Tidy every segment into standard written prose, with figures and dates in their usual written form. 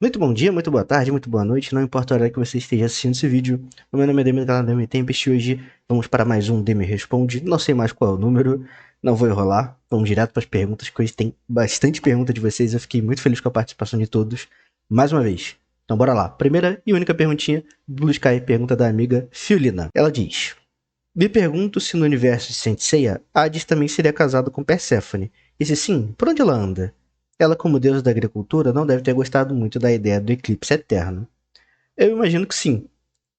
Muito bom dia, muito boa tarde, muito boa noite, não importa a hora que você esteja assistindo esse vídeo. O meu nome é Demi do canal Demi Tempest e hoje vamos para mais um Demi Responde. Não sei mais qual é o número, não vou enrolar. Vamos direto para as perguntas, que hoje tem bastante pergunta de vocês. Eu fiquei muito feliz com a participação de todos, mais uma vez. Então bora lá. Primeira e única perguntinha do Blue Sky, pergunta da amiga Fiolina. Ela diz: Me pergunto se no universo de Saint Seiya, Hades também seria casado com Perséfone. E se sim, por onde ela anda? Ela, como deusa da agricultura, não deve ter gostado muito da ideia do eclipse eterno. Eu imagino que sim.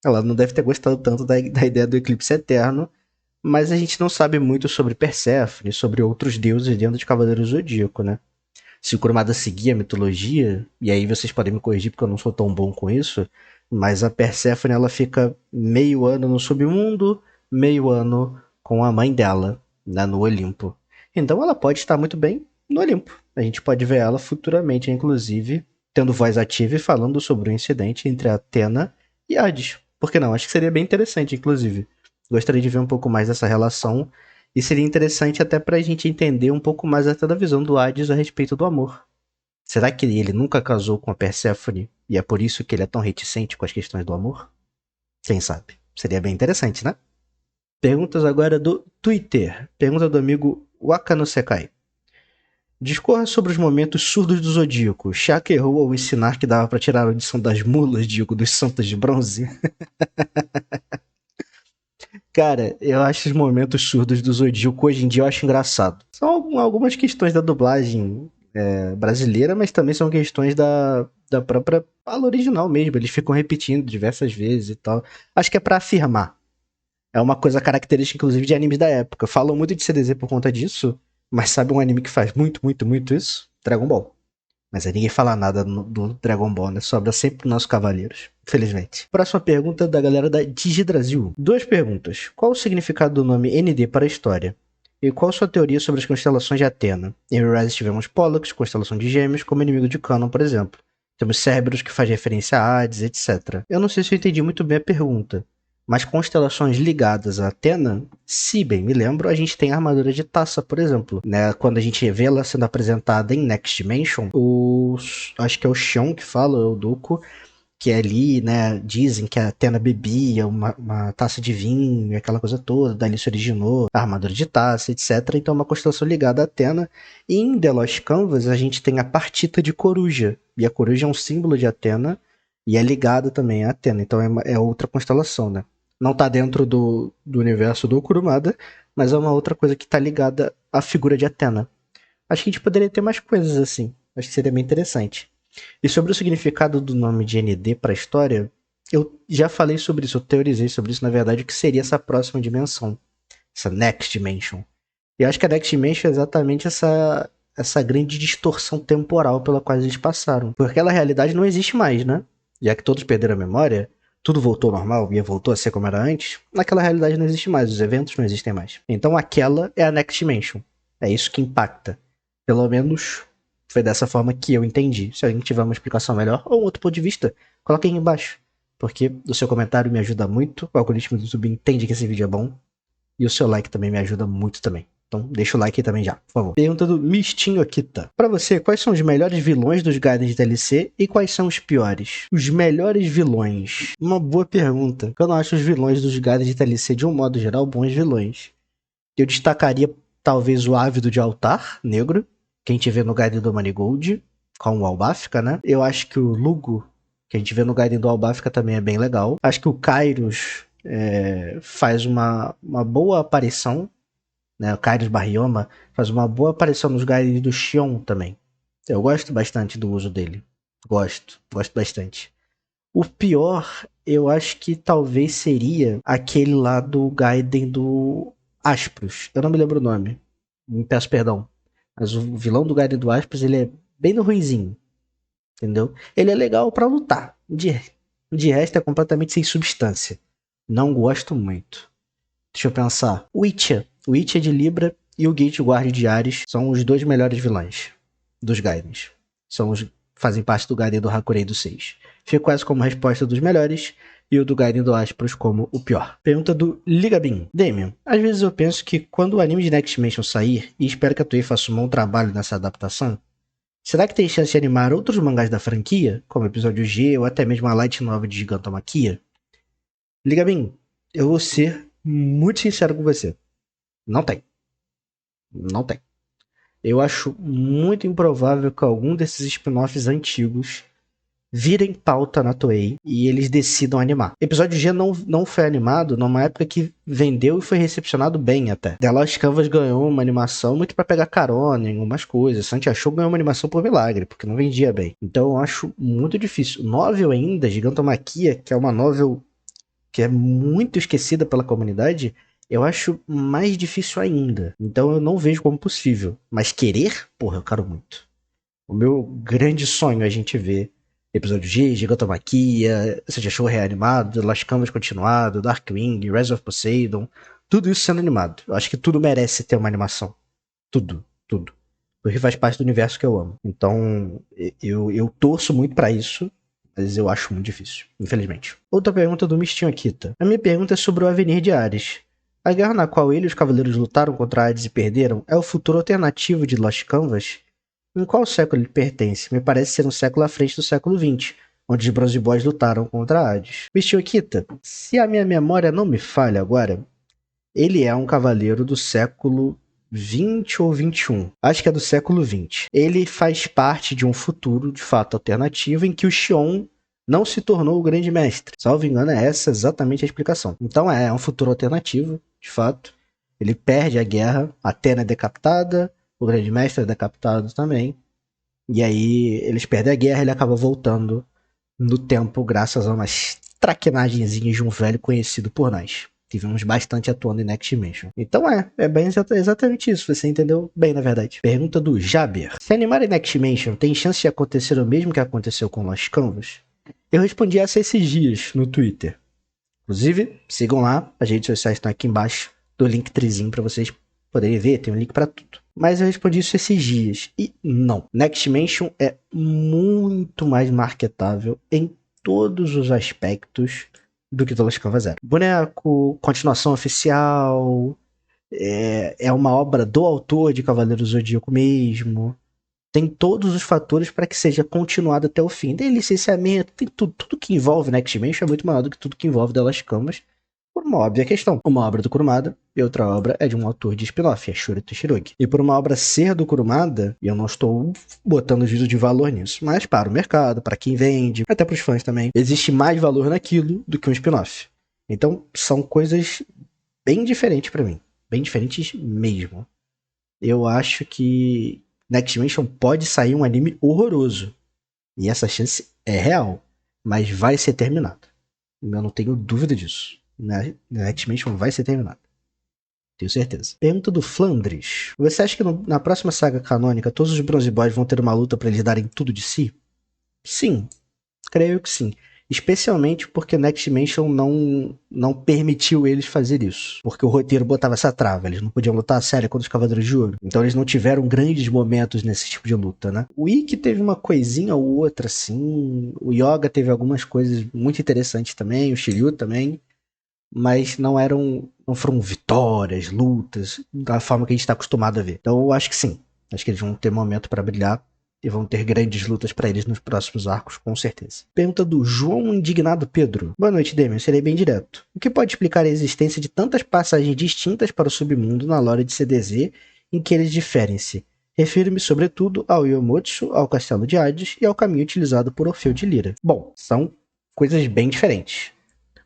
Ela não deve ter gostado tanto da ideia do eclipse eterno, mas a gente não sabe muito sobre Perséfone, sobre outros deuses dentro de Cavaleiros do Zodíaco, né? Se o Kurumada seguir a mitologia, e aí vocês podem me corrigir porque eu não sou tão bom com isso, mas a Perséfone ela fica meio ano no submundo, meio ano com a mãe dela, né, no Olimpo. Então ela pode estar muito bem no Olimpo. A gente pode ver ela futuramente, inclusive, tendo voz ativa e falando sobre o incidente entre Atena e Hades. Por que não? Acho que seria bem interessante, inclusive. Gostaria de ver um pouco mais dessa relação e seria interessante até pra gente entender um pouco mais até da visão do Hades a respeito do amor. Será que ele nunca casou com a Perséfone e é por isso que ele é tão reticente com as questões do amor? Quem sabe? Seria bem interessante, né? Perguntas agora do Twitter. Pergunta do amigo Wakano Sekai. Discorra sobre os momentos surdos do Zodíaco. Shaka errou ao ensinar que dava pra tirar a audição das mulas, digo, dos santos de bronze. Cara, eu acho os momentos surdos do Zodíaco hoje em dia eu acho engraçado. São algumas questões da dublagem brasileira, mas também são questões da própria fala original mesmo. Eles ficam repetindo diversas vezes e tal. Acho que é pra afirmar. É uma coisa característica, inclusive, de animes da época. Falam muito de CDZ por conta disso, mas sabe um anime que faz muito, muito, muito isso? Dragon Ball. Mas aí ninguém fala nada do Dragon Ball, né? Sobra sempre os nossos cavaleiros. Infelizmente. Próxima pergunta da galera da Digidrasil. Duas perguntas. Qual o significado do nome ND para a história? E qual sua teoria sobre as constelações de Atena? Em Rise tivemos Pollux, constelação de Gêmeos, como inimigo de Canon, por exemplo. Temos Cerberus, que faz referência a Hades, etc. Eu não sei se eu entendi muito bem a pergunta, mas constelações ligadas a Atena, se bem me lembro, a gente tem a armadura de Taça, por exemplo. Né? Quando a gente vê ela sendo apresentada em Next Dimension, acho que é o Xion que fala, o Duco, que ali, né, dizem que a Atena bebia uma taça de vinho, aquela coisa toda, dali se originou a armadura de taça, etc. Então é uma constelação ligada a Atena. E em The Lost Canvas a gente tem a partita de Coruja, e a Coruja é um símbolo de Atena, e é ligada também a Atena, então é outra constelação, né? Não tá dentro do universo do Kurumada, mas é uma outra coisa que tá ligada à figura de Atena. Acho que a gente poderia ter mais coisas assim. Acho que seria bem interessante. E sobre o significado do nome de ND para a história, eu já falei sobre isso, eu teorizei sobre isso, na verdade, o que seria essa próxima dimensão. Essa Next Dimension. E eu acho que a Next Dimension é exatamente essa grande distorção temporal pela qual eles passaram. Porque aquela realidade não existe mais, né? Já que todos perderam a memória, tudo voltou ao normal e voltou a ser como era antes, naquela realidade não existe mais, os eventos não existem mais. Então aquela é a Next Dimension. É isso que impacta. Pelo menos foi dessa forma que eu entendi. Se alguém tiver uma explicação melhor ou um outro ponto de vista, coloque aí embaixo. Porque o seu comentário me ajuda muito, o algoritmo do YouTube entende que esse vídeo é bom, e o seu like também me ajuda muito também. Então deixa o like aí também já, por favor. Pergunta do Mistinho Akita. Pra você, quais são os melhores vilões dos Gaiden de DLC e quais são os piores? Os melhores vilões? Uma boa pergunta. Eu não acho os vilões dos Gaiden de DLC, de um modo geral, bons vilões. Eu destacaria talvez o Ávido de Altar, negro, que a gente vê no Gaiden do Manigold, com o Albafka, né? Eu acho que o Lugo, que a gente vê no Gaiden do Albafka, também é bem legal. Acho que o Kairos faz uma boa aparição, né? O Kairos Barrioma faz uma boa aparição nos Gaidens do Xion também. Eu gosto bastante do uso dele. Gosto bastante. O pior, eu acho que talvez seria aquele lá do Gaiden do Aspros. Eu não me lembro o nome. Me peço perdão. Mas o vilão do Gaiden do Aspros, ele é bem no ruinzinho. Entendeu? Ele é legal pra lutar. De resto, é completamente sem substância. Não gosto muito. Deixa eu pensar. O Witcher de Libra e o Gateguard de Ares são os dois melhores vilões dos Gaidens. Fazem parte do Gaiden do Hakurei do 6. Fico essa como resposta dos melhores e o do Gaiden do Aspros como o pior. Pergunta do Ligabin. Damien, às vezes eu penso que quando o anime de Next Dimension sair, e espero que a Toei faça um bom trabalho nessa adaptação, Será que tem chance de animar outros mangás da franquia, como episódio G ou até mesmo a light novel de Gigantomachia? Liga bem, eu vou ser muito sincero com você. Não tem. Não tem. Eu acho muito improvável que algum desses spin-offs antigos virem pauta na Toei e eles decidam animar. Episódio G não foi animado numa época que vendeu e foi recepcionado bem até. The Lost Canvas ganhou uma animação muito pra pegar carona em algumas coisas. Santi achou ganhou uma animação por milagre, porque não vendia bem. Então eu acho muito difícil. Novel ainda, Gigantomachia, que é uma novel que é muito esquecida pela comunidade, eu acho mais difícil ainda. Então eu não vejo como possível. Mas querer, porra, eu quero muito. O meu grande sonho é a gente ver episódio G, Gigantomachia, Você Já Show reanimado, Lost Canvas continuado, Darkwing, Rise of Poseidon, tudo isso sendo animado. Eu acho que tudo merece ter uma animação. Tudo, tudo. Porque faz parte do universo que eu amo. Então, eu torço muito pra isso, mas eu acho muito difícil, infelizmente. Outra pergunta do Mistinho Akita. A minha pergunta é sobre o Avenir de Ares. A guerra na qual ele e os cavaleiros lutaram contra Hades e perderam é o futuro alternativo de Lost Canvas? Em qual século ele pertence? Me parece ser um século à frente do século XX, onde os Bronze Boys lutaram contra Hades. Michio Kita, se a minha memória não me falha agora, ele é um cavaleiro do século 20 ou 21. Acho que é do século 20. Ele faz parte de um futuro, de fato, alternativo, em que o Xion não se tornou o grande mestre. Salvo engano, é essa exatamente a explicação. Então é um futuro alternativo, de fato. Ele perde a guerra, Atena é decapitada, o grande mestre é decapitado também. E aí eles perdem a guerra e ele acaba voltando no tempo graças a umas traquenagenzinhas de um velho conhecido por nós. Tivemos bastante atuando em Next Dimension. Então é bem exatamente isso. Você entendeu bem, na verdade. Pergunta do Jaber. Se animar em Next Dimension tem chance de acontecer o mesmo que aconteceu com Lost Canvas? Eu respondi essa esses dias no Twitter. Inclusive, sigam lá. As redes sociais estão aqui embaixo do Linktree para vocês poderem ver. Tem um link para tudo. Mas eu respondi isso esses dias. E não. Next Dimension é muito mais marketável em todos os aspectos do que The Lost Canvas Zero. Boneco, continuação oficial, é uma obra do autor de Cavaleiro do Zodíaco mesmo. Tem todos os fatores para que seja continuado até o fim. Tem licenciamento, tem tudo. Tudo que envolve Next Dimension é muito maior do que tudo que envolve The Lost Canvas. Por uma óbvia questão. Uma obra do Kurumada e outra obra é de um autor de spin-off, é Shuri Toshirogi. E por uma obra ser do Kurumada, e eu não estou botando juízo de valor nisso, mas para o mercado, para quem vende, até para os fãs também, existe mais valor naquilo do que um spin-off. Então são coisas bem diferentes para mim. Bem diferentes mesmo. Eu acho que Next Dimension pode sair um anime horroroso. E essa chance é real. Mas vai ser terminado. Eu não tenho dúvida disso. Next Dimension vai ser terminado. Tenho certeza. Pergunta do Flandres. Você acha que na próxima saga canônica todos os Bronze Boys vão ter uma luta para eles darem tudo de si? Sim. Creio que sim. Especialmente porque Next Dimension não permitiu eles fazer isso. Porque o roteiro botava essa trava. Eles não podiam lutar a sério contra os Cavaleiros de Ouro. Então eles não tiveram grandes momentos nesse tipo de luta, né? O Ikki teve uma coisinha ou outra, assim. O Yoga teve algumas coisas muito interessantes também. O Shiryu também. Mas não foram vitórias, lutas, da forma que a gente está acostumado a ver. Então eu acho que sim. Acho que eles vão ter momento para brilhar. E vão ter grandes lutas para eles nos próximos arcos, com certeza. Pergunta do João Indignado Pedro. Boa noite, Demian. Serei bem direto. O que pode explicar a existência de tantas passagens distintas para o submundo na lore de CDZ em que eles diferem-se? Refiro-me sobretudo ao Yomotsu, ao Castelo de Hades e ao caminho utilizado por Orfeu de Lira. Bom, são coisas bem diferentes.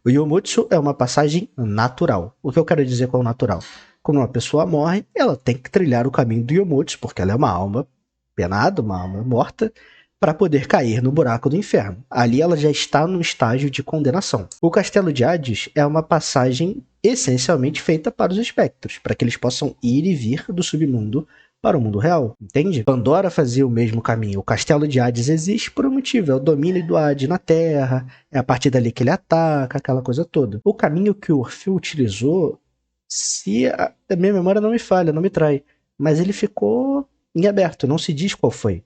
O Yomotsu é uma passagem natural. O que eu quero dizer com o natural? Quando uma pessoa morre, ela tem que trilhar o caminho do Yomotsu, porque ela é uma alma penada, uma alma morta, para poder cair no buraco do inferno. Ali ela já está no estágio de condenação. O Castelo de Hades é uma passagem essencialmente feita para os espectros, para que eles possam ir e vir do submundo para o mundo real, entende? Pandora fazia o mesmo caminho. O Castelo de Hades existe por um motivo, é o domínio do Hades na Terra, é a partir dali que ele ataca, aquela coisa toda. O caminho que o Orfeu utilizou, se a minha memória não me falha, não me trai, mas ele ficou em aberto, não se diz qual foi.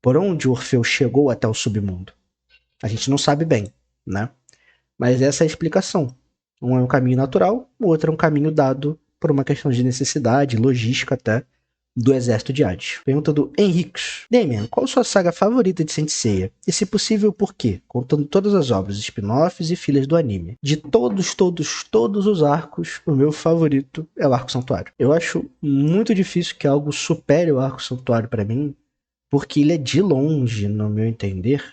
Por onde o Orfeu chegou até o submundo. A gente não sabe bem, né? Mas essa é a explicação. Um é um caminho natural, o outro é um caminho dado por uma questão de necessidade, logística até, do Exército de Hades. Pergunta do Henriques. Damian, qual sua saga favorita de Saint Seiya? E se possível, por quê? Contando todas as obras, spin-offs e filhas do anime. De todos os arcos, o meu favorito é o Arco Santuário. Eu acho muito difícil que algo supere o Arco Santuário pra mim, porque ele é de longe, no meu entender,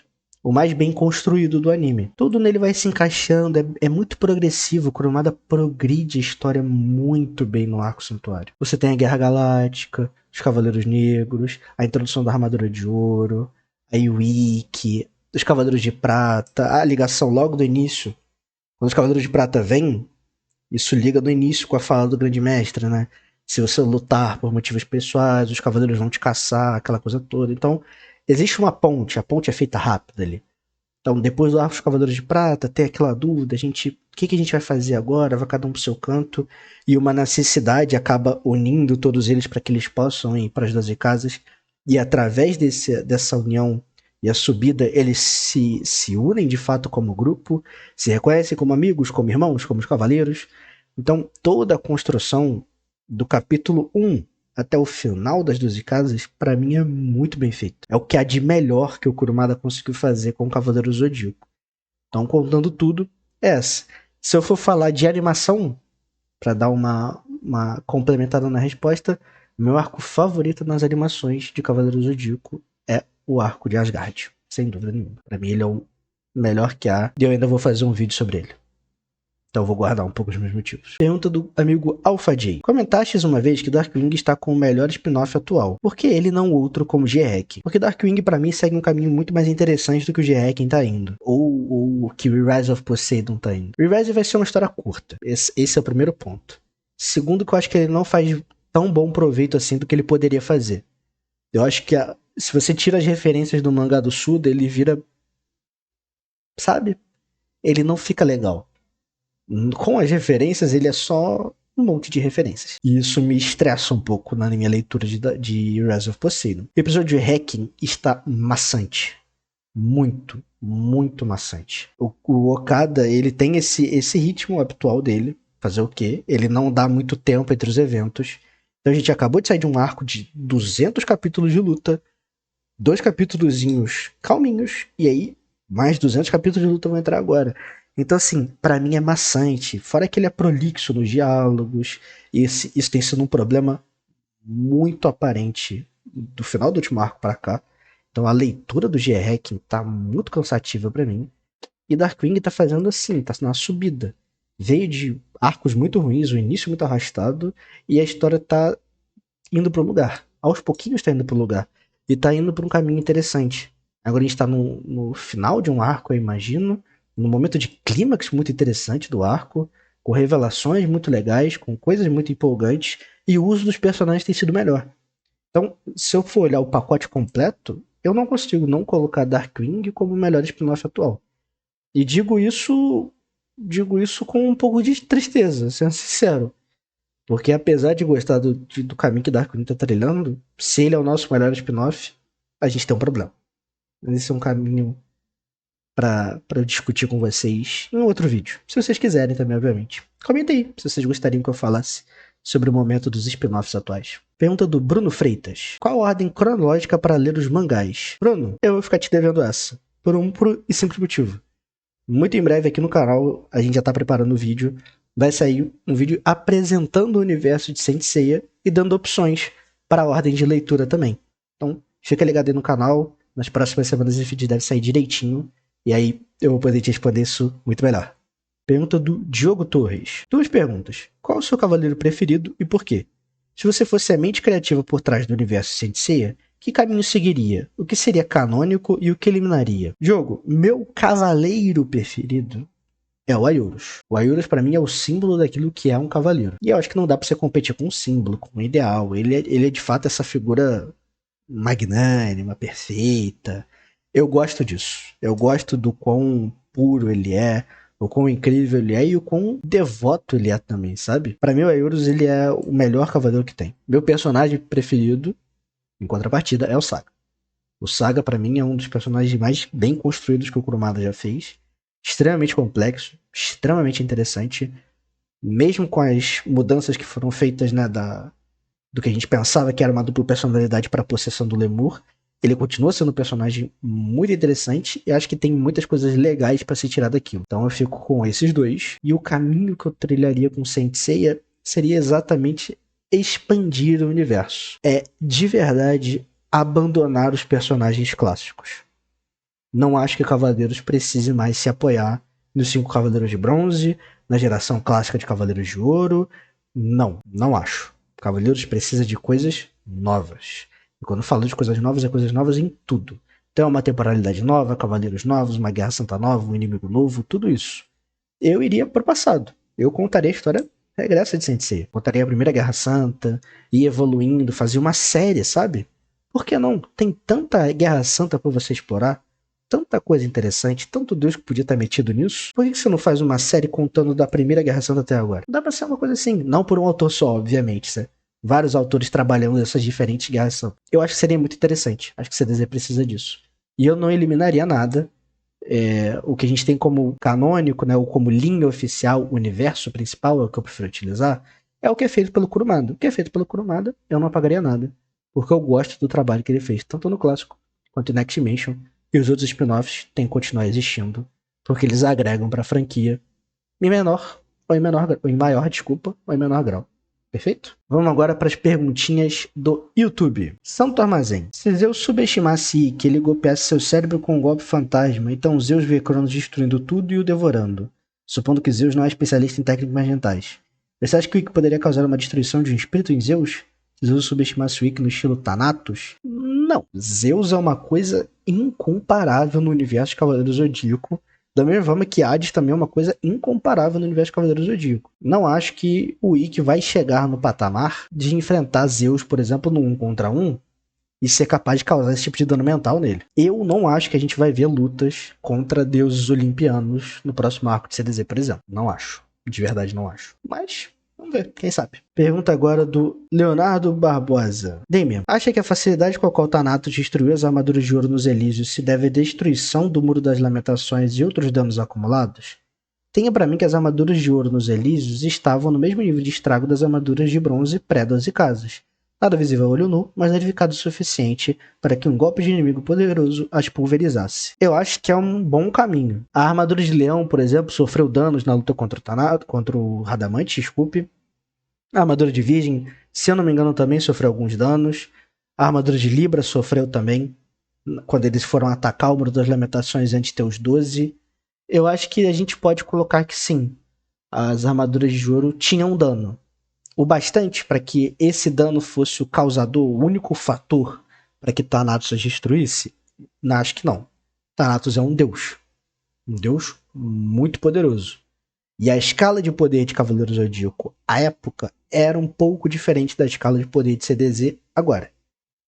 o mais bem construído do anime. Tudo nele vai se encaixando, é muito progressivo. O Kurumada progride a história muito bem no Arco Santuário. Você tem a Guerra Galáctica, os Cavaleiros Negros, a introdução da Armadura de Ouro, a Yuiki, os Cavaleiros de Prata, a ligação logo do início. Quando os Cavaleiros de Prata vêm, isso liga no início com a fala do Grande Mestre, né? Se você lutar por motivos pessoais, os cavaleiros vão te caçar, aquela coisa toda. Então, existe uma ponte, a ponte é feita rápida ali. Então, depois do Arco dos Cavaleiros de Prata, tem aquela dúvida, o que a gente vai fazer agora? Vai cada um pro seu canto, e uma necessidade acaba unindo todos eles para que eles possam ir para as 12 casas, e através dessa união e a subida, eles se unem de fato como grupo, se reconhecem como amigos, como irmãos, como os cavaleiros. Então, toda a construção do capítulo 1 até o final das 12 casas, pra mim é muito bem feito. É o que há de melhor que o Kurumada conseguiu fazer com o Cavaleiro Zodíaco. Então, contando tudo, é essa. Se eu for falar de animação, pra dar uma complementada na resposta, meu arco favorito nas animações de Cavaleiro Zodíaco é o arco de Asgard. Sem dúvida nenhuma. Pra mim ele é o melhor que há, e eu ainda vou fazer um vídeo sobre ele. Então vou guardar um pouco os meus motivos. Pergunta do amigo Alpha J. Comentastes uma vez que Darkwing está com o melhor spin-off atual. Por que ele não outro como G-Hack? Porque Darkwing pra mim segue um caminho muito mais interessante do que o G-Hack tá indo. Ou o que Rise of Poseidon tá indo. Rise vai ser uma história curta. Esse é o primeiro ponto. Segundo, que eu acho que ele não faz tão bom proveito assim do que ele poderia fazer. Eu acho que se você tira as referências do mangá do Suda, ele vira... Sabe? Ele não fica legal. Com as referências, ele é só um monte de referências. E isso me estressa um pouco na minha leitura de Rise of Poseidon. O episódio de Hacking está maçante. Muito, muito maçante. O Okada, ele tem esse ritmo habitual dele. Fazer o quê? Ele não dá muito tempo entre os eventos. Então a gente acabou de sair de um arco de 200 capítulos de luta. 2 capítulozinhos calminhos. E aí, mais 200 capítulos de luta vão entrar agora. Então, assim, pra mim é maçante. Fora que ele é prolixo nos diálogos. Isso tem sido um problema muito aparente do final do último arco pra cá. Então a leitura do G-Hacking tá muito cansativa pra mim. E Darkwing tá fazendo assim, tá na subida. Veio de arcos muito ruins, o início muito arrastado. E a história tá indo pro lugar. Aos pouquinhos tá indo pro lugar. E tá indo pra um caminho interessante. Agora a gente tá no final de um arco, eu imagino. Num momento de clímax muito interessante do arco, com revelações muito legais, com coisas muito empolgantes, e o uso dos personagens tem sido melhor. Então, se eu for olhar o pacote completo, eu não consigo não colocar Darkwing como o melhor spin-off atual. E digo isso com um pouco de tristeza, sendo sincero. Porque apesar de gostar do caminho que Darkwing tá trilhando, se ele é o nosso melhor spin-off, a gente tem um problema. Esse é um caminho pra eu discutir com vocês em outro vídeo. Se vocês quiserem também, obviamente. Comenta aí se vocês gostariam que eu falasse sobre o momento dos spin-offs atuais. Pergunta do Bruno Freitas. Qual a ordem cronológica para ler os mangás? Bruno, eu vou ficar te devendo essa. Por um puro e simples motivo. Muito em breve aqui no canal, a gente já tá preparando o vídeo. Vai sair um vídeo apresentando o universo de Saint Seiya e dando opções para a ordem de leitura também. Então, fica ligado aí no canal. Nas próximas semanas esse vídeo deve sair direitinho. E aí eu vou poder te responder isso muito melhor. Pergunta do Diogo Torres. 2 perguntas. Qual o seu cavaleiro preferido e por quê? Se você fosse a mente criativa por trás do universo Saint Seiya, que caminho seguiria? O que seria canônico e o que eliminaria? Diogo, meu cavaleiro preferido é o Aiorus. O Aiorus pra mim é o símbolo daquilo que é um cavaleiro. E eu acho que não dá pra você competir com um símbolo, com um ideal. Ele é de fato essa figura magnânima, perfeita. Eu gosto disso. Eu gosto do quão puro ele é, o quão incrível ele é e o quão devoto ele é também, sabe? Pra mim, o Aiorus, ele é o melhor cavaleiro que tem. Meu personagem preferido, em contrapartida, é o Saga. O Saga, pra mim, é um dos personagens mais bem construídos que o Kurumada já fez. Extremamente complexo, extremamente interessante. Mesmo com as mudanças que foram feitas, né, do que a gente pensava que era uma dupla personalidade para a possessão do Lemur. Ele continua sendo um personagem muito interessante e acho que tem muitas coisas legais para se tirar daquilo. Então eu fico com esses dois. E o caminho que eu trilharia com Saint Seiya seria exatamente expandir o universo. É, de verdade, abandonar os personagens clássicos. Não acho que Cavaleiros precise mais se apoiar nos 5 Cavaleiros de Bronze, na geração clássica de Cavaleiros de Ouro. Não acho. Cavaleiros precisa de coisas novas. E quando eu falo de coisas novas, é coisas novas em tudo. Então é uma temporalidade nova, Cavaleiros novos, uma Guerra Santa nova, um inimigo novo, tudo isso. Eu iria pro passado. Eu contaria a história regressa de Saint Seiya. Contaria a Primeira Guerra Santa, ia evoluindo, fazia uma série, sabe? Por que não? Tem tanta Guerra Santa pra você explorar, tanta coisa interessante, tanto Deus que podia estar metido nisso. Por que você não faz uma série contando da Primeira Guerra Santa até agora? Dá pra ser uma coisa assim, não por um autor só, obviamente, sabe? Vários autores trabalhando nessas diferentes guerras são. Eu acho que seria muito interessante. Acho que o CDZ precisa disso. E eu não eliminaria nada. O que a gente tem como canônico, né, ou como linha oficial, o universo principal, é o que eu prefiro utilizar, é o que é feito pelo Kurumada. O que é feito pelo Kurumada, eu não apagaria nada. Porque eu gosto do trabalho que ele fez, tanto no clássico quanto no Next Dimension. E os outros spin-offs têm que continuar existindo. Porque eles agregam pra franquia em menor, ou em maior, desculpa, ou em menor grau. Perfeito? Vamos agora para as perguntinhas do YouTube. Santo Armazém. Se Zeus subestimasse Ikki, ele golpeasse seu cérebro com um golpe fantasma, então Zeus vê Cronos destruindo tudo e o devorando. Supondo que Zeus não é especialista em técnicas mentais. Você acha que o Ikki poderia causar uma destruição de um espírito em Zeus? Se Zeus subestimasse o Ikki no estilo Thanatos? Não. Zeus é uma coisa incomparável no universo de Cavaleiro Zodíaco. Da mesma forma que Hades também é uma coisa incomparável no universo de Cavaleiro Zodíaco. Não acho que o Ikki vai chegar no patamar de enfrentar Zeus, por exemplo, no 1 contra 1 e ser capaz de causar esse tipo de dano mental nele. Eu não acho que a gente vai ver lutas contra deuses olimpianos no próximo arco de CDZ, por exemplo. Não acho. De verdade, não acho. Mas vamos ver, quem sabe. Pergunta agora do Leonardo Barbosa. Damian, acha que a facilidade com a qual Thanatos destruiu as armaduras de ouro nos Elísios se deve à destruição do Muro das Lamentações e outros danos acumulados? Tenha pra mim que as armaduras de ouro nos Elísios estavam no mesmo nível de estrago das armaduras de bronze pré-12 casas. Nada visível a olho nu, mas danificado o suficiente para que um golpe de inimigo poderoso as pulverizasse. Eu acho que é um bom caminho. A armadura de leão, por exemplo, sofreu danos na luta contra o Radamante, desculpe. A armadura de virgem, se eu não me engano, também sofreu alguns danos. A armadura de Libra sofreu também, quando eles foram atacar o Muro das Lamentações antes de ter os 12. Eu acho que a gente pode colocar que sim, as armaduras de ouro tinham dano. O bastante para que esse dano fosse o causador, o único fator para que Thanatos as destruísse? Não, acho que não. Thanatos é um deus. Um deus muito poderoso. E a escala de poder de Cavaleiro Zodíaco, à época, era um pouco diferente da escala de poder de CDZ agora.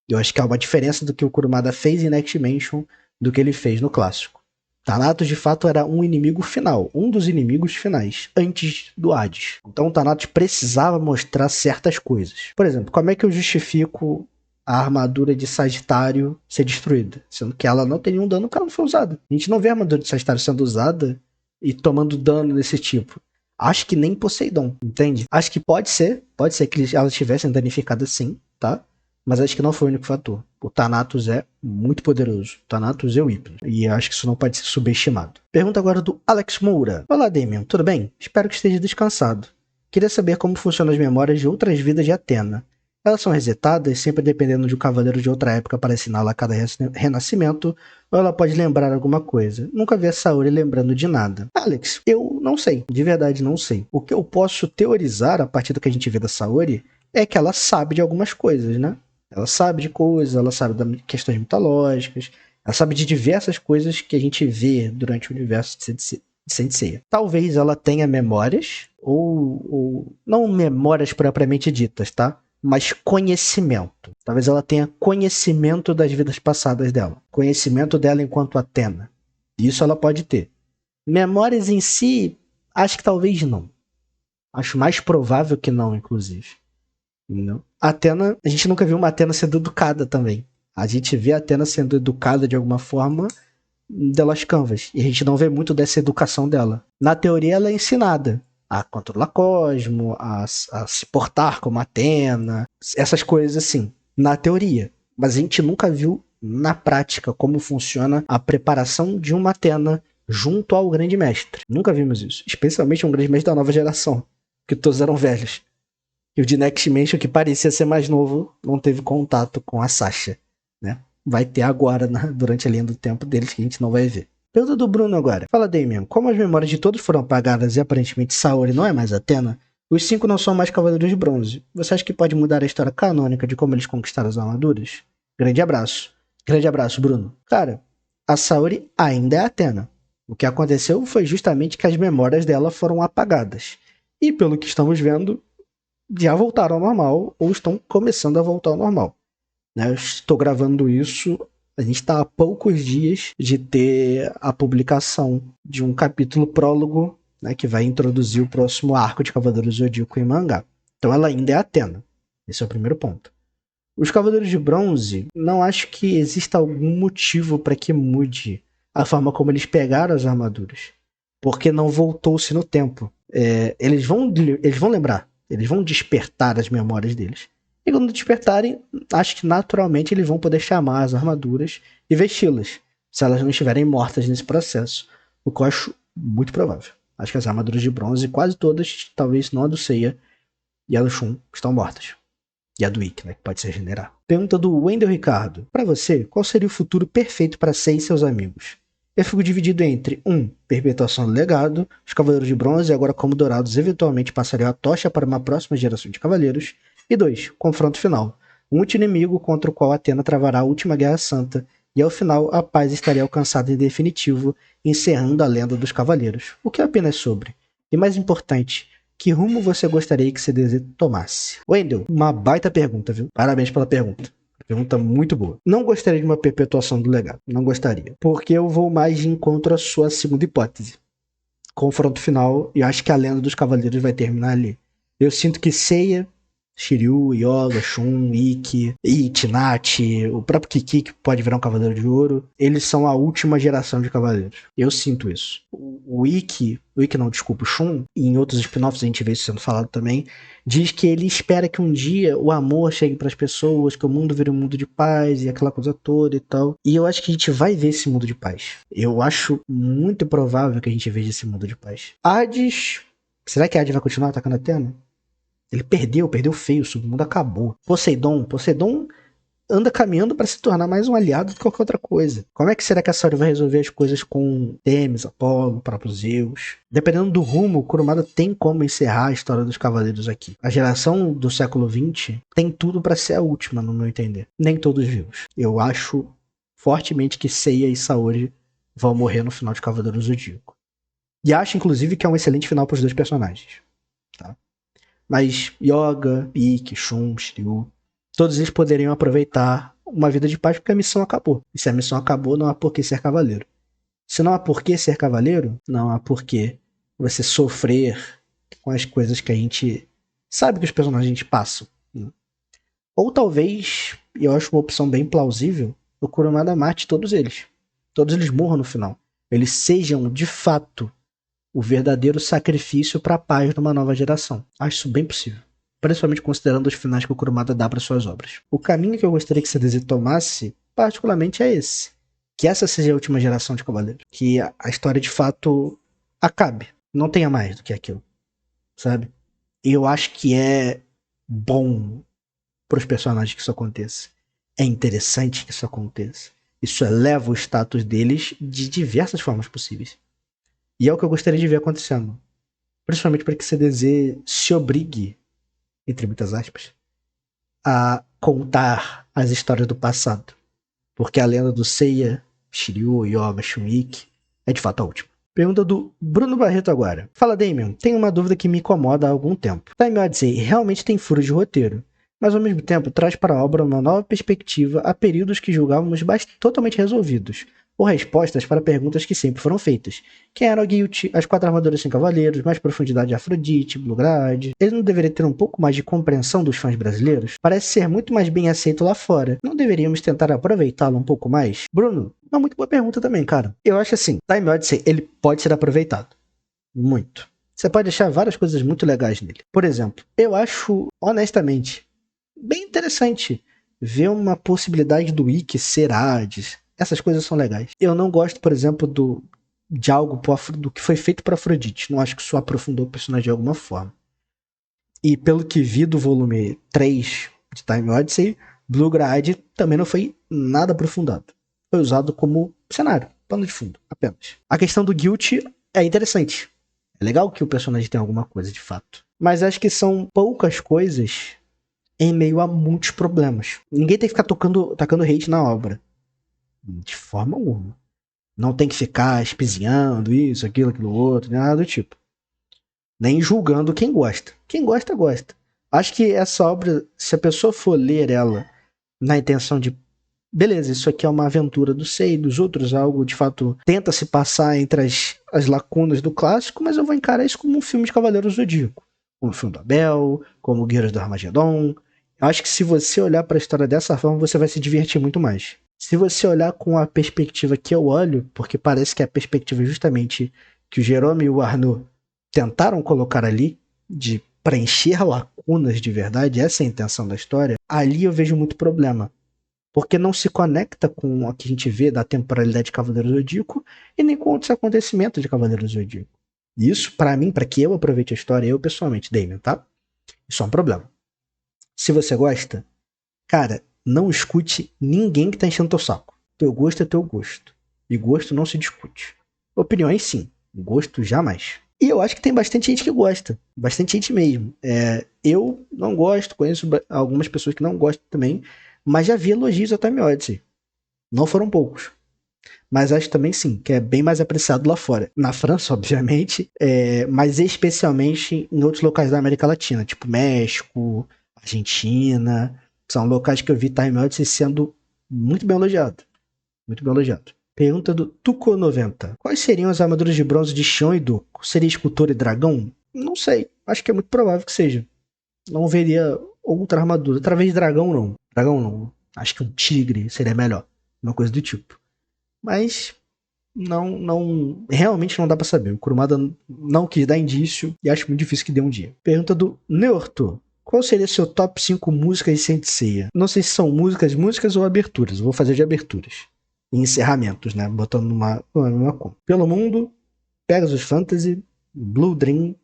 Eu acho que há uma diferença do que o Kurumada fez em Next Dimension do que ele fez no clássico. Thanatos, de fato, era um inimigo final, um dos inimigos finais, antes do Hades. Então o Thanatos precisava mostrar certas coisas. Por exemplo, como é que eu justifico a armadura de Sagitário ser destruída? Sendo que ela não tem nenhum dano porque ela não foi usada. A gente não vê a armadura de Sagitário sendo usada e tomando dano desse tipo. Acho que nem Poseidon, entende? Acho que pode ser que elas tivessem danificado sim, tá? Mas acho que não foi o único fator. O Thanatos é muito poderoso. O Thanatos é o Hypnos. E acho que isso não pode ser subestimado. Pergunta agora do Alex Moura. Olá, Damian. Tudo bem? Espero que esteja descansado. Queria saber como funcionam as memórias de outras vidas de Athena. Elas são resetadas, sempre dependendo de um cavaleiro de outra época para assinalar cada renascimento, ou ela pode lembrar alguma coisa. Nunca vi a Saori lembrando de nada. Alex, eu não sei. De verdade, não sei. O que eu posso teorizar a partir do que a gente vê da Saori é que ela sabe de algumas coisas, né? Ela sabe de coisas, ela sabe de questões mitológicas, ela sabe de diversas coisas que a gente vê durante o universo de Saint Seiya. Talvez ela tenha memórias, ou não memórias propriamente ditas, tá? Mas conhecimento. Talvez ela tenha conhecimento das vidas passadas dela. Conhecimento dela enquanto Athena. Isso ela pode ter. Memórias em si, acho que talvez não. Acho mais provável que não, inclusive. Não. Athena, a gente nunca viu uma Athena sendo educada também. A gente vê a Athena sendo educada de alguma forma The Lost Canvas. E a gente não vê muito dessa educação dela. Na teoria ela é ensinada. a controlar Cosmo, a se portar como Athena, essas coisas assim, na teoria. Mas a gente nunca viu na prática como funciona a preparação de uma Athena junto ao Grande Mestre. Nunca vimos isso. Especialmente um Grande Mestre da nova geração, que todos eram velhos. E o de Next Dimension, que parecia ser mais novo, não teve contato com a Sasha, né? Vai ter agora, durante a linha do tempo deles, que a gente não vai ver. Pergunta do Bruno agora. Fala, Damian, como as memórias de todos foram apagadas e aparentemente Saori não é mais Athena, os 5 não são mais Cavaleiros de Bronze. Você acha que pode mudar a história canônica de como eles conquistaram as armaduras? Grande abraço. Grande abraço, Bruno. Cara, a Saori ainda é Athena. O que aconteceu foi justamente que as memórias dela foram apagadas. E pelo que estamos vendo, já voltaram ao normal ou estão começando a voltar ao normal. Eu estou gravando isso, a gente está a poucos dias de ter a publicação de um capítulo prólogo, né, que vai introduzir o próximo arco de Cavaleiros do Zodíaco em mangá. Então ela ainda é Athena. Esse é o primeiro ponto. Os Cavaleiros de Bronze, não acho que exista algum motivo para que mude a forma como eles pegaram as armaduras. Porque não voltou-se no tempo. Eles vão lembrar, eles vão despertar as memórias deles. E quando despertarem, acho que naturalmente eles vão poder chamar as armaduras e vesti-las, se elas não estiverem mortas nesse processo. O que eu acho muito provável. Acho que as armaduras de bronze, quase todas, talvez não a do Seiya e a do Shun, estão mortas. E a do Ikki, né, que pode se regenerar. Pergunta do Wendel Ricardo. Para você, qual seria o futuro perfeito para Seiya e seus amigos? Eu fico dividido entre 1. Perpetuação do legado. Os Cavaleiros de Bronze, agora como dourados, eventualmente passariam a tocha para uma próxima geração de cavaleiros. E 2. Confronto final. Um último inimigo contra o qual Athena travará a última Guerra Santa. E ao final, a paz estaria alcançada em definitivo, encerrando a lenda dos cavaleiros. O que apenas sobre? E mais importante, que rumo você gostaria que CDZ tomasse? Wendel, uma baita pergunta, viu? Parabéns pela pergunta. Pergunta muito boa. Não gostaria de uma perpetuação do legado. Não gostaria. Porque eu vou mais de encontro à sua segunda hipótese. Confronto final, e acho que a lenda dos cavaleiros vai terminar ali. Eu sinto que Seiya, Shiryu, Yoga, Shun, Ikki, Itinati, o próprio Kiki, que pode virar um Cavaleiro de Ouro, eles são a última geração de cavaleiros. Eu sinto isso. O Shun, e em outros spin-offs a gente vê isso sendo falado também, diz que ele espera que um dia o amor chegue para as pessoas, que o mundo vire um mundo de paz e aquela coisa toda e tal. E eu acho que a gente vai ver esse mundo de paz. Eu acho muito provável que a gente veja esse mundo de paz. Hades... Será que Hades vai continuar atacando a Athena? Ele perdeu feio, o mundo acabou. Poseidon anda caminhando para se tornar mais um aliado do que qualquer outra coisa. Como é que será que a Saori vai resolver as coisas com Temis, Apolo, o próprio Zeus? Dependendo do rumo, o Kurumada tem como encerrar a história dos cavaleiros aqui. A geração do século XX tem tudo para ser a última, no meu entender. Nem todos vivos. Eu acho fortemente que Seiya e Saori vão morrer no final de Cavaleiros do Zodíaco. E acho, inclusive, que é um excelente final para os dois personagens. Tá? Mas Yoga, Ikki, Shun, Shiryu, todos eles poderiam aproveitar uma vida de paz porque a missão acabou. E se a missão acabou, não há por que ser cavaleiro. Se não há por que ser cavaleiro, não há por que você sofrer com as coisas que a gente sabe que os personagens passam. Ou talvez, e eu acho uma opção bem plausível, o Kurumada mate todos eles. Todos eles morram no final. Eles sejam, de fato, o verdadeiro sacrifício para a paz de uma nova geração. Acho isso bem possível. Principalmente considerando os finais que o Kurumada dá para suas obras. O caminho que eu gostaria que CDZ tomasse, particularmente, é esse. Que essa seja a última geração de Cavaleiros. Que a história, de fato, acabe. Não tenha mais do que aquilo. Sabe? E eu acho que é bom para os personagens que isso aconteça. É interessante que isso aconteça. Isso eleva o status deles de diversas formas possíveis. E é o que eu gostaria de ver acontecendo. Principalmente para que CDZ se obrigue, entre muitas aspas, a contar as histórias do passado. Porque a lenda do Seiya, Shiryu, Yoga, Shun, Ikki é de fato a última. Pergunta do Bruno Barreto agora. Fala, Damian, tenho uma dúvida que me incomoda há algum tempo. Time Odyssey realmente tem furos de roteiro, mas ao mesmo tempo traz para a obra uma nova perspectiva a períodos que julgávamos totalmente resolvidos, ou respostas para perguntas que sempre foram feitas. Quem era o Guilt? As 4 armaduras sem cavaleiros? Mais profundidade de Afrodite? Bluegrade? Ele não deveria ter um pouco mais de compreensão dos fãs brasileiros? Parece ser muito mais bem aceito lá fora. Não deveríamos tentar aproveitá-lo um pouco mais? Bruno, uma muito boa pergunta também, cara. Eu acho assim, Time Odyssey, ele pode ser aproveitado. Muito. Você pode achar várias coisas muito legais nele. Por exemplo, eu acho, honestamente, bem interessante ver uma possibilidade do Ikki ser Hades. Essas coisas são legais. Eu não gosto, por exemplo, de algo do que foi feito para Afrodite. Não acho que isso aprofundou o personagem de alguma forma. E pelo que vi do volume 3 de Time Odyssey, Blue Grade também não foi nada aprofundado. Foi usado como cenário, pano de fundo, apenas. A questão do Guilt é interessante. É legal que o personagem tenha alguma coisa de fato. Mas acho que são poucas coisas em meio a muitos problemas. Ninguém tem que ficar tacando hate na obra. De forma alguma. Não tem que ficar espizinhando isso, aquilo outro, nada do tipo. Nem julgando quem gosta. Quem gosta, gosta. Acho que essa obra, se a pessoa for ler ela na intenção de beleza, isso aqui é uma aventura do Sei, dos outros, algo de fato tenta se passar entre as lacunas do clássico, mas eu vou encarar isso como um filme de Cavaleiros do Zodíaco. Como o filme do Abel, como Guerreiros do Armagedon. Eu acho que se você olhar para a história dessa forma, você vai se divertir muito mais. Se você olhar com a perspectiva que eu olho, porque parece que é a perspectiva justamente que o Jerome e o Arnaud tentaram colocar ali, de preencher lacunas de verdade, essa é a intenção da história, ali eu vejo muito problema. Porque não se conecta com o que a gente vê da temporalidade de Cavaleiro do Zodíaco e nem com outros acontecimentos de Cavaleiro do Zodíaco. Isso, pra mim, pra que eu aproveite a história, eu pessoalmente, Damien, tá? Isso é um problema. Se você gosta, cara, não escute ninguém que tá enchendo teu saco. Teu gosto é teu gosto. E gosto não se discute. Opiniões, sim. Gosto, jamais. E eu acho que tem bastante gente que gosta. Bastante gente mesmo. Eu não gosto, conheço algumas pessoas que não gostam também, mas já vi elogios a Time Odyssey. Não foram poucos. Mas acho também sim, que é bem mais apreciado lá fora. Na França, obviamente, mas especialmente em outros locais da América Latina, tipo México, Argentina. São locais que eu vi Time Odyssey sendo muito bem elogiado. Muito bem elogiado. Pergunta do Tuco90. Quais seriam as armaduras de bronze de Xion e Doko? Seria escultor e dragão? Não sei. Acho que é muito provável que seja. Não veria outra armadura. Através de dragão, não. Dragão, não. Acho que um tigre seria melhor. Uma coisa do tipo. Mas realmente não dá pra saber. O Kurumada não quis dar indício e acho muito difícil que dê um dia. Pergunta do Neorto. Qual seria seu top 5 músicas de Saint Seiya? Não sei se são músicas ou aberturas. Eu vou fazer de aberturas. E encerramentos, né? Botando numa conta. Pelo Mundo, Pegasus Fantasy, Blue Dream,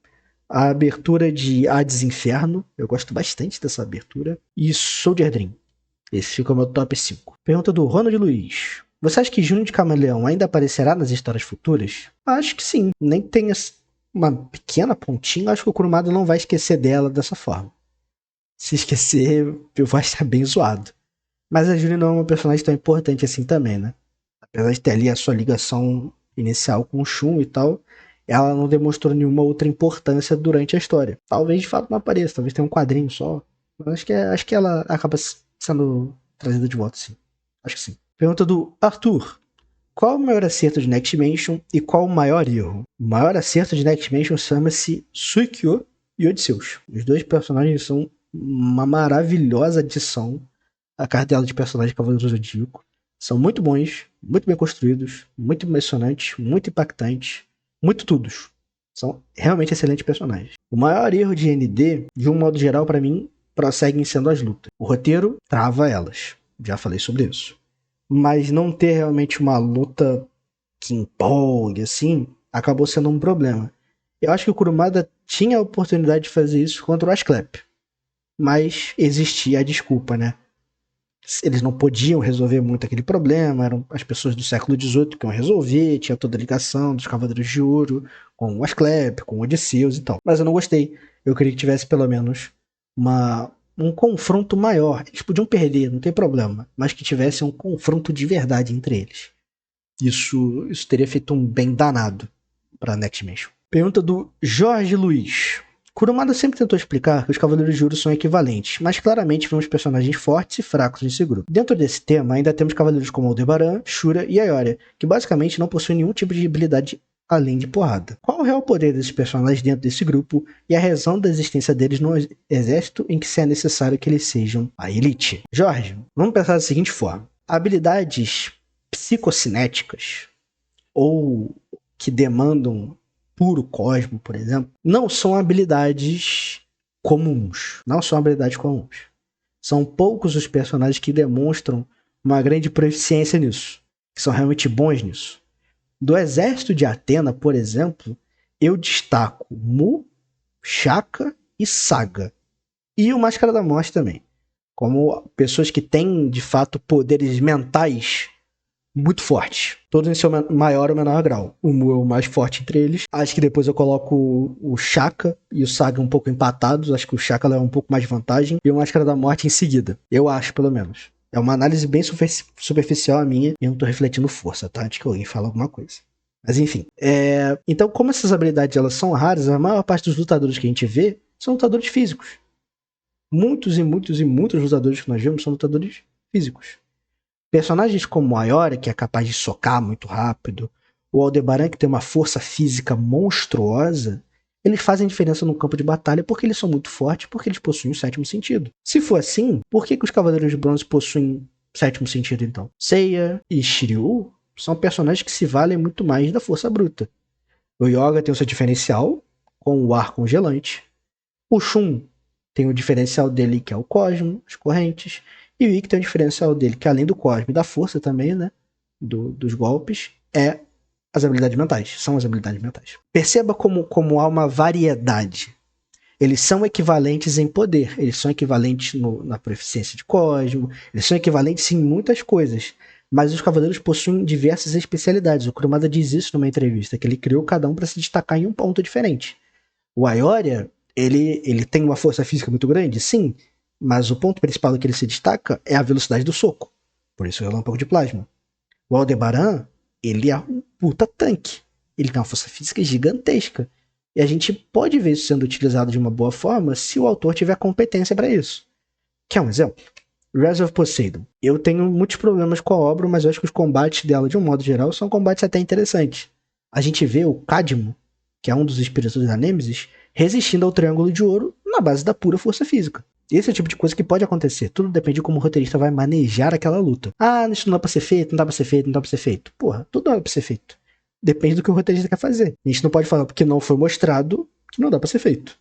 a abertura de Hades Inferno. Eu gosto bastante dessa abertura. E Soldier Dream. Esse fica o meu top 5. Pergunta do Ronald Luiz. Você acha que Júnior de Camaleão ainda aparecerá nas histórias futuras? Acho que sim. Nem que tenha uma pequena pontinha, acho que o Kurumada não vai esquecer dela dessa forma. Se esquecer, eu vou estar bem zoado. Mas a Júnior não é uma personagem tão importante assim também, né? Apesar de ter ali a sua ligação inicial com o Shun e tal, ela não demonstrou nenhuma outra importância durante a história. Talvez de fato não apareça, talvez tenha um quadrinho só. Mas acho que ela acaba sendo trazida de volta, sim. Acho que sim. Pergunta do Arthur. Qual o maior acerto de Next Dimension e qual o maior erro? O maior acerto de Next Dimension chama-se Suikyo e Odisseus. Os dois personagens são uma maravilhosa adição à cartela de personagens de Cavaleiros do Zodíaco. São muito bons, muito bem construídos, muito emocionantes, muito impactantes, muito todos. São realmente excelentes personagens. O maior erro de ND, de um modo geral, para mim, prosseguem sendo as lutas. O roteiro trava elas. Já falei sobre isso. Mas não ter realmente uma luta que empolgue, assim, acabou sendo um problema. Eu acho que o Kurumada tinha a oportunidade de fazer isso contra o Asclep. Mas existia a desculpa, né? Eles não podiam resolver muito aquele problema, eram as pessoas do século XVIII que iam resolver, tinha toda a ligação dos Cavaleiros de Ouro com o Asclep, com o Odisseus e tal. Mas eu não gostei. Eu queria que tivesse pelo menos um confronto maior. Eles podiam perder, não tem problema, mas que tivesse um confronto de verdade entre eles. Isso teria feito um bem danado para Next Dimension. Pergunta do Jorge Luiz. Kurumada sempre tentou explicar que os Cavaleiros de Ouro são equivalentes, mas claramente vemos personagens fortes e fracos nesse grupo. Dentro desse tema, ainda temos cavaleiros como Aldebaran, Shura e Aioria, que basicamente não possuem nenhum tipo de habilidade além de porrada. Qual o real poder desses personagens dentro desse grupo e a razão da existência deles no exército em que se é necessário que eles sejam a elite? Jorge, vamos pensar da seguinte forma. Habilidades psicocinéticas ou que demandam puro cosmo, por exemplo, não são habilidades comuns. Não são habilidades comuns. São poucos os personagens que demonstram uma grande proficiência nisso, que são realmente bons nisso. Do exército de Atena, por exemplo, eu destaco Mu, Shaka e Saga. E o Máscara da Morte também. Como pessoas que têm, de fato, poderes mentais muito fortes. Todos em seu maior ou menor grau. O Mu é o mais forte entre eles. Acho que depois eu coloco o Shaka e o Saga um pouco empatados. Acho que o Shaka leva um pouco mais de vantagem. E o Máscara da Morte em seguida. Eu acho, pelo menos. É uma análise bem superficial a minha. E eu não tô refletindo força, tá? Antes que alguém fale alguma coisa. Mas enfim. Então, como essas habilidades elas são raras, a maior parte dos lutadores que a gente vê são lutadores físicos. Muitos lutadores que nós vemos são lutadores físicos. Personagens como o Ayori, que é capaz de socar muito rápido, o Aldebaran, que tem uma força física monstruosa, eles fazem diferença no campo de batalha porque eles são muito fortes, porque eles possuem o sétimo sentido. Se for assim, por que os Cavaleiros de Bronze possuem sétimo sentido, então? Seiya e Shiryu são personagens que se valem muito mais da força bruta. O Yoga tem o seu diferencial, com o ar congelante. O Shun tem o diferencial dele, que é o Cosmo, as correntes. E o Ikki tem o diferencial dele, que além do Cosmo e da força também, né? Dos golpes, é as habilidades mentais. São as habilidades mentais. Perceba como há uma variedade. Eles são equivalentes em poder. Eles são equivalentes na proficiência de Cosmo. Eles são equivalentes em muitas coisas. Mas os cavaleiros possuem diversas especialidades. O Kurumada diz isso numa entrevista, que ele criou cada um para se destacar em um ponto diferente. O Ayoria, ele tem uma força física muito grande? Sim. Mas o ponto principal do que ele se destaca é a velocidade do soco. Por isso o relâmpago de plasma. O Aldebaran, ele é um puta tanque. Ele tem uma força física gigantesca. E a gente pode ver isso sendo utilizado de uma boa forma se o autor tiver competência para isso. Quer um exemplo? Rise of Poseidon. Eu tenho muitos problemas com a obra, mas eu acho que os combates dela, de um modo geral, são combates até interessantes. A gente vê o Cadmo, que é um dos espíritos da Nêmesis, resistindo ao Triângulo de Ouro na base da pura força física. Esse é o tipo de coisa que pode acontecer. Tudo depende de como o roteirista vai manejar aquela luta. Ah, isso não dá pra ser feito, não dá pra ser feito, não dá pra ser feito. Porra, tudo dá pra ser feito. Depende do que o roteirista quer fazer. A gente não pode falar porque não foi mostrado que não dá pra ser feito.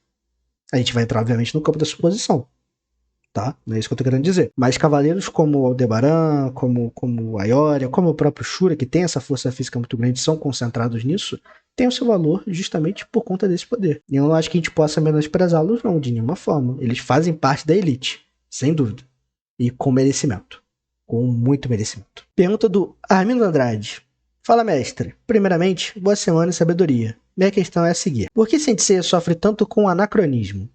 A gente vai entrar, obviamente, no campo da suposição. Tá? Não é isso que eu tô querendo dizer. Mas cavaleiros como o Aldebaran, como o Ayoria, como o próprio Shura, que tem essa força física muito grande, são concentrados nisso, tem o seu valor justamente por conta desse poder. E eu não acho que a gente possa menosprezá-los, não, de nenhuma forma. Eles fazem parte da elite, sem dúvida. E com merecimento. Com muito merecimento. Pergunta do Armindo Andrade. Fala, mestre. Primeiramente, boa semana e sabedoria. Minha questão é a seguir. Por que Sensei sofre tanto com o anacronismo?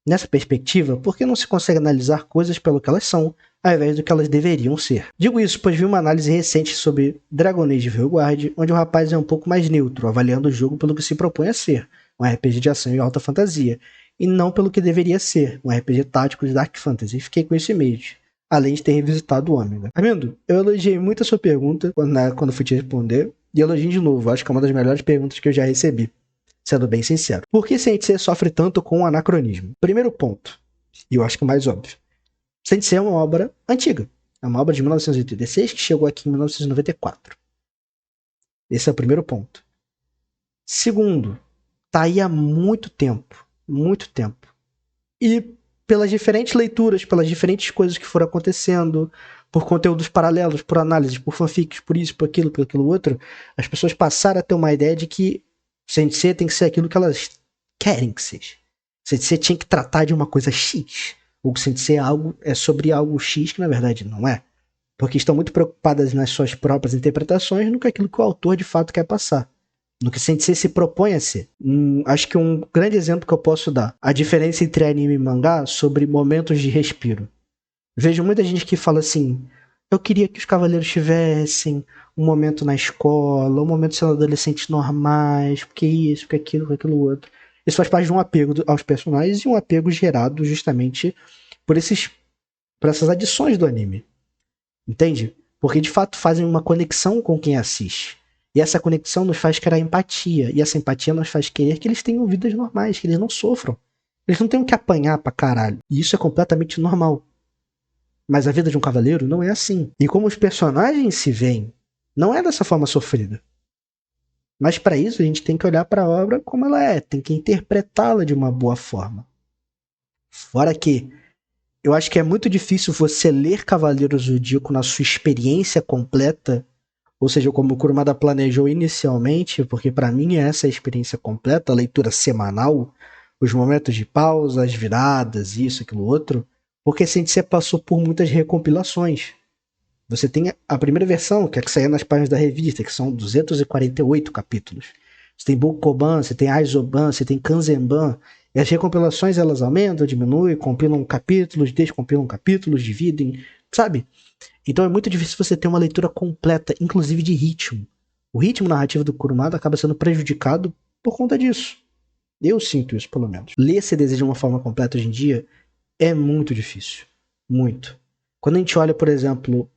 Nessa perspectiva, por que não se consegue analisar coisas pelo que elas são, ao invés do que elas deveriam ser? Digo isso, pois vi uma análise recente sobre Dragon Age Veilguard, onde o rapaz é um pouco mais neutro, avaliando o jogo pelo que se propõe a ser, um RPG de ação e alta fantasia, e não pelo que deveria ser, um RPG tático de Dark Fantasy, e fiquei com esse image, além de ter revisitado o Ômega. Armindo, eu elogiei muito a sua pergunta quando fui te responder, e elogio de novo, acho que é uma das melhores perguntas que eu já recebi. Sendo bem sincero. Por que Sensei sofre tanto com o anacronismo? Primeiro ponto, e eu acho que o mais óbvio. Sensei é uma obra antiga. É uma obra de 1986 que chegou aqui em 1994. Esse é o primeiro ponto. Segundo, tá aí há muito tempo. Muito tempo. E pelas diferentes leituras, pelas diferentes coisas que foram acontecendo, por conteúdos paralelos, por análises, por fanfics, por isso, por aquilo outro, as pessoas passaram a ter uma ideia de que Sensei tem que ser aquilo que elas querem que seja. Sensei tinha que tratar de uma coisa X. O Sensei é sobre algo X que na verdade não é. Porque estão muito preocupadas nas suas próprias interpretações do que aquilo que o autor de fato quer passar. No que Sensei se propõe a ser. Acho que um grande exemplo que eu posso dar. A diferença entre anime e mangá sobre momentos de respiro. Vejo muita gente que fala assim: eu queria que os cavaleiros tivessem um momento na escola, um momento sendo adolescentes normais, porque isso, porque aquilo outro. Isso faz parte de um apego aos personagens e um apego gerado justamente por essas adições do anime. Entende? Porque de fato fazem uma conexão com quem assiste. E essa conexão nos faz criar empatia. E essa empatia nos faz querer que eles tenham vidas normais, que eles não sofram. Eles não tenham que apanhar pra caralho. E isso é completamente normal. Mas a vida de um cavaleiro não é assim. E como os personagens se veem, não é dessa forma sofrida. Mas para isso a gente tem que olhar para a obra como ela é, tem que interpretá-la de uma boa forma. Fora que eu acho que é muito difícil você ler Cavaleiro Zodíaco na sua experiência completa, ou seja, como o Kurumada planejou inicialmente, porque para mim essa é a experiência completa, a leitura semanal, os momentos de pausa, as viradas, isso, aquilo, outro, porque você passou por muitas recompilações. Você tem a primeira versão, que é que saiu nas páginas da revista, que são 248 capítulos. Você tem Bokoban, você tem Aizoban, você tem Kanzenban. E as recompilações elas aumentam, diminuem, compilam capítulos, descompilam capítulos, dividem, sabe? Então é muito difícil você ter uma leitura completa, inclusive de ritmo. O ritmo narrativo do Kurumada acaba sendo prejudicado por conta disso. Eu sinto isso, pelo menos. Ler CDZ de uma forma completa hoje em dia é muito difícil. Muito. Quando a gente olha, por exemplo,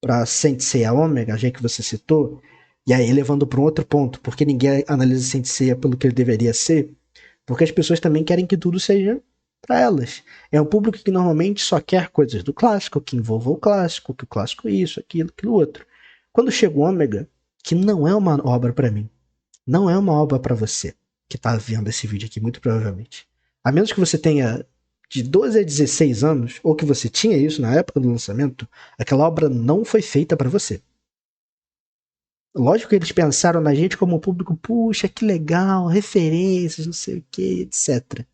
para Saint Seiya Omega, já que você citou, e aí levando para um outro ponto, porque ninguém analisa Saint Seiya pelo que ele deveria ser, porque as pessoas também querem que tudo seja para elas. É um público que normalmente só quer coisas do clássico, que envolvam o clássico, que o clássico é isso, aquilo outro. Quando chega o Ômega, que não é uma obra para mim, não é uma obra para você, que tá vendo esse vídeo aqui, muito provavelmente. A menos que você tenha de 12 a 16 anos, ou que você tinha isso na época do lançamento, aquela obra não foi feita para você. Lógico que eles pensaram na gente como público, puxa, que legal, referências, não sei o que, etc.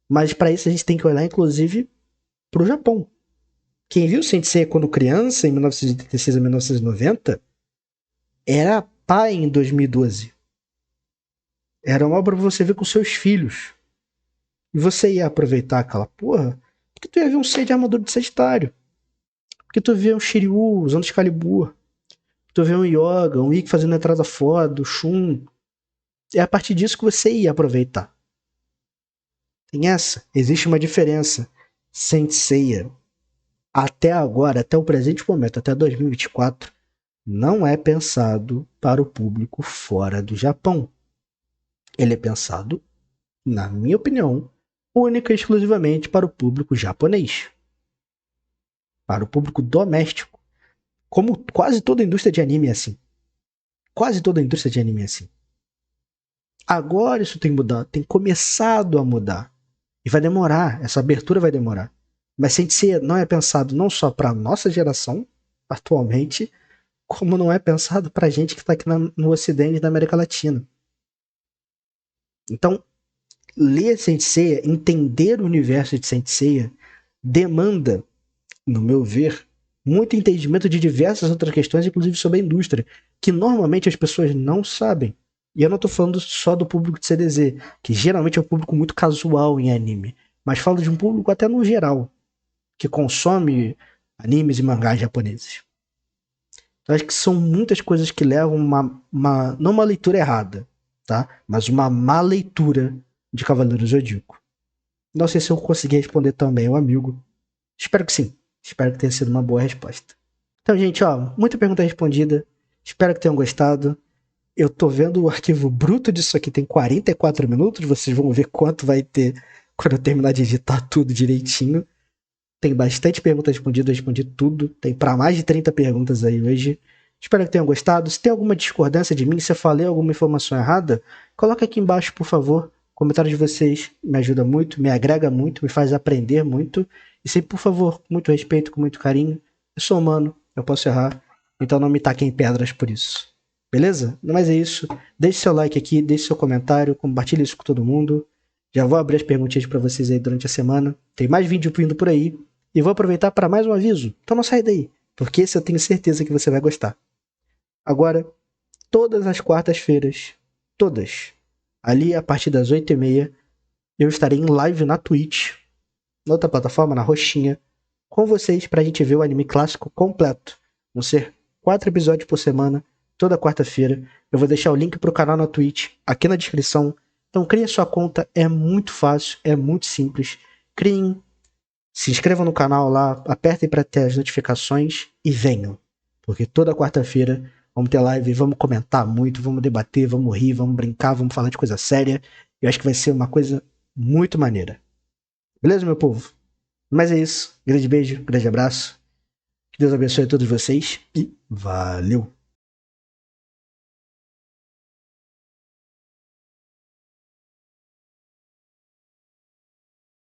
Mas para isso a gente tem que olhar, inclusive, pro Japão. Quem viu Sensei quando criança, em 1986 a 1990, era pai em 2012. Era uma obra pra você ver com seus filhos. E você ia aproveitar aquela porra, porque tu ia ver um Sei de armadura de Sagitário. Porque tu vê um Shiryu usando Excalibur. Tu vê um Yoga, um Ikki fazendo entrada foda, o Shun. É a partir disso que você ia aproveitar. Tem essa. Existe uma diferença. Saint Seiya, até agora, até o presente momento, até 2024, não é pensado para o público fora do Japão. Ele é pensado, na minha opinião, única e exclusivamente para o público japonês. Para o público doméstico. Como quase toda a indústria de anime é assim. Quase toda a indústria de anime é assim. Agora isso tem mudado, tem começado a mudar. E vai demorar, essa abertura vai demorar. Mas Sensei não é pensado não só para nossa geração, atualmente, como não é pensado para gente que está aqui no Ocidente e na América Latina. Então, ler Sensei, entender o universo de Sensei, demanda, no meu ver, muito entendimento de diversas outras questões, inclusive sobre a indústria, que normalmente as pessoas não sabem. E eu não tô falando só do público de CDZ, que geralmente é um público muito casual em anime, mas falo de um público até no geral, que consome animes e mangás japoneses. Então acho que são muitas coisas que levam não uma leitura errada, tá? Mas uma má leitura de Cavaleiro Zodíaco. Não sei se eu consegui responder também ao amigo. Espero que sim. Espero que tenha sido uma boa resposta. Então, gente, ó, muita pergunta respondida. Espero que tenham gostado. Eu tô vendo o arquivo bruto disso aqui, tem 44 minutos. Vocês vão ver quanto vai ter quando eu terminar de editar tudo direitinho. Tem bastante perguntas respondidas, eu respondi tudo. Tem para mais de 30 perguntas aí hoje. Espero que tenham gostado. Se tem alguma discordância de mim, se eu falei alguma informação errada, coloca aqui embaixo, por favor. O comentário de vocês me ajuda muito, me agrega muito, me faz aprender muito. E sempre, por favor, com muito respeito, com muito carinho. Eu sou humano, eu posso errar. Então não me taquem pedras por isso. Beleza? Mas é isso. Deixe seu like aqui, deixe seu comentário, compartilhe isso com todo mundo. Já vou abrir as perguntinhas para vocês aí durante a semana. Tem mais vídeo vindo por aí. E vou aproveitar para mais um aviso. Então não sai daí, porque esse eu tenho certeza que você vai gostar. Agora, todas as quartas-feiras, todas, ali a partir das 8h30, eu estarei em live na Twitch, na outra plataforma, na roxinha, com vocês pra gente ver o anime clássico completo. Vão ser 4 episódios por semana, toda quarta-feira. Eu vou deixar o link pro canal na Twitch aqui na descrição. Então crie sua conta, é muito fácil, é muito simples. Criem, se inscrevam no canal lá, apertem para ter as notificações e venham. Porque toda quarta-feira vamos ter live, vamos comentar muito, vamos debater, vamos rir, vamos brincar, vamos falar de coisa séria. Eu acho que vai ser uma coisa muito maneira. Beleza, meu povo? Mas é isso. Grande beijo, grande abraço. Que Deus abençoe a todos vocês e valeu!